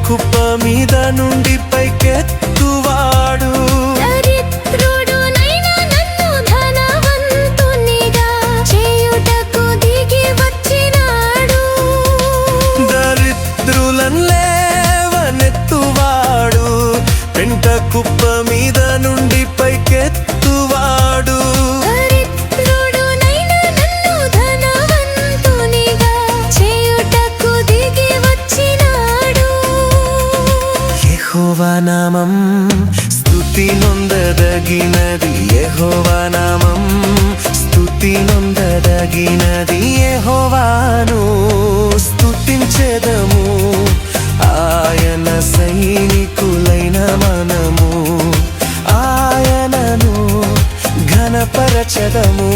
కుప్ప మీద నుండి పైకెత్తువాడు. దరిద్రుడునైనా నన్ను ధనవంతునిగా చేయుటకు దిగి వచ్చినాడు. దరిద్రులను లేవనెత్తువాడు, పెంట కుప్ప మీద నుండి పైకెత్తువాడు. దరిద్రుడునైనా నన్ను ధనవంతునిగా చేయుటకు దిగి వచ్చినాడు. యెహోవా నామం స్తుతి నొందదగినది, యెహోవా నామం స్తుతి నొందదగినది. యెహోవాను స్తుతించెదము, ఆయన సైనికులైన మనము ఆయనను ఘనపరచెదము.